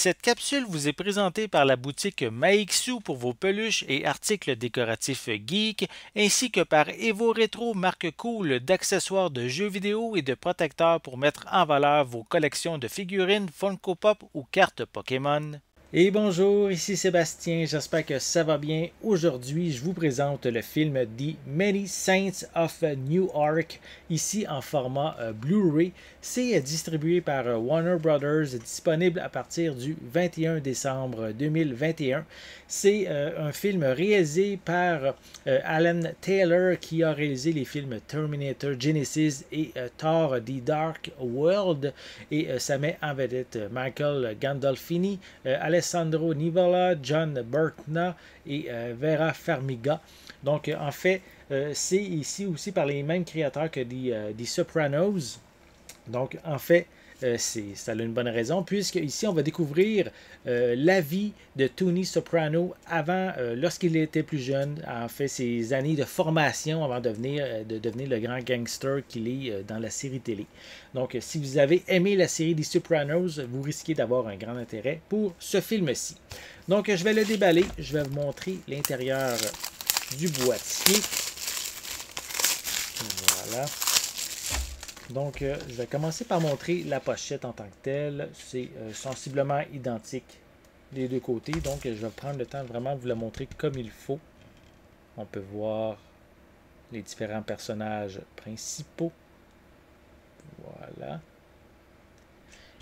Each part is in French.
Cette capsule vous est présentée par la boutique Maixu pour vos peluches et articles décoratifs geek, ainsi que par Evo Retro, marque cool d'accessoires de jeux vidéo et de protecteurs pour mettre en valeur vos collections de figurines Funko Pop ou cartes Pokémon. Et bonjour, ici Sébastien, j'espère que ça va bien. Aujourd'hui, je vous présente le film The Many Saints of Newark, ici en format Blu-ray. C'est distribué par Warner Brothers, disponible à partir du 21 décembre 2021. C'est un film réalisé par Alan Taylor qui a réalisé les films Terminator Genesis et Thor The Dark World. Et ça met en vedette Michael Gandolfini, Alessandro Nivola, John Bertna et Vera Farmiga. Donc, en fait, c'est ici aussi par les mêmes créateurs que des Sopranos. Donc, en fait, ça a une bonne raison, puisque ici, on va découvrir la vie de Tony Soprano avant, lorsqu'il était plus jeune, en fait, ses années de formation avant de devenir le grand gangster qu'il est dans la série télé. Donc, si vous avez aimé la série des Sopranos, vous risquez d'avoir un grand intérêt pour ce film-ci. Donc, je vais le déballer, je vais vous montrer l'intérieur du boîtier. Voilà. Donc, je vais commencer par montrer la pochette en tant que telle. C'est sensiblement identique des deux côtés. Donc, je vais prendre le temps de vraiment vous la montrer comme il faut. On peut voir les différents personnages principaux. Voilà.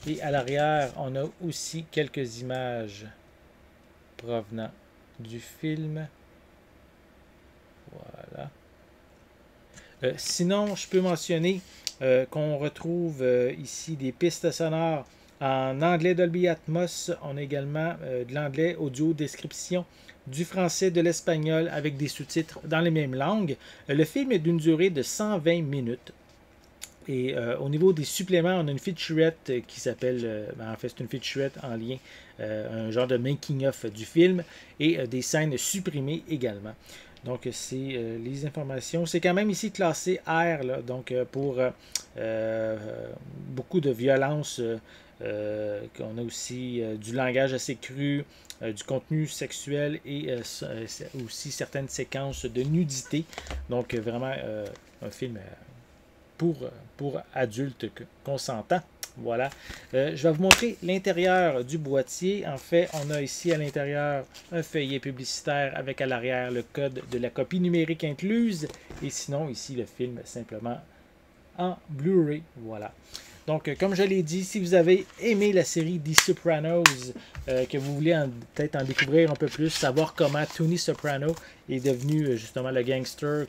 Et à l'arrière, on a aussi quelques images provenant du film. Voilà. Sinon, je peux mentionner qu'on retrouve ici des pistes sonores en anglais Dolby Atmos. On a également de l'anglais audio description, du français, de l'espagnol avec des sous-titres dans les mêmes langues. Le film est d'une durée de 120 minutes. Et au niveau des suppléments, on a une featurette qui s'appelle, en fait c'est une featurette en lien, un genre de making-of du film et des scènes supprimées également. Donc, c'est les informations. C'est quand même ici classé R, là, donc pour beaucoup de violence. On a aussi du langage assez cru, du contenu sexuel et aussi certaines séquences de nudité. Donc, vraiment un film pour adultes consentants. Voilà. Je vais vous montrer l'intérieur du boîtier. En fait, on a ici à l'intérieur un feuillet publicitaire avec à l'arrière le code de la copie numérique incluse. Et sinon, ici, le film simplement en Blu-ray. Voilà. Donc, comme je l'ai dit, si vous avez aimé la série The Sopranos, que vous voulez peut-être en découvrir un peu plus, savoir comment Tony Soprano est devenu justement le gangster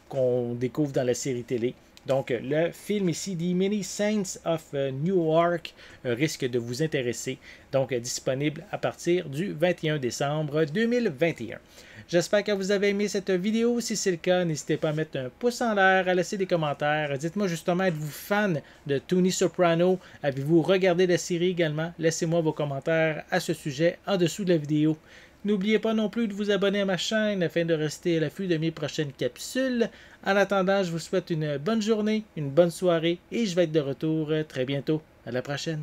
qu'on découvre dans la série télé. Donc, le film ici, The Many Saints of Newark, risque de vous intéresser. Donc, disponible à partir du 21 décembre 2021. J'espère que vous avez aimé cette vidéo. Si c'est le cas, n'hésitez pas à mettre un pouce en l'air, à laisser des commentaires. Dites-moi justement, êtes-vous fan de Tony Soprano? Avez-vous regardé la série également? Laissez-moi vos commentaires à ce sujet en dessous de la vidéo. N'oubliez pas non plus de vous abonner à ma chaîne afin de rester à l'affût de mes prochaines capsules. En attendant, je vous souhaite une bonne journée, une bonne soirée et je vais être de retour très bientôt. À la prochaine.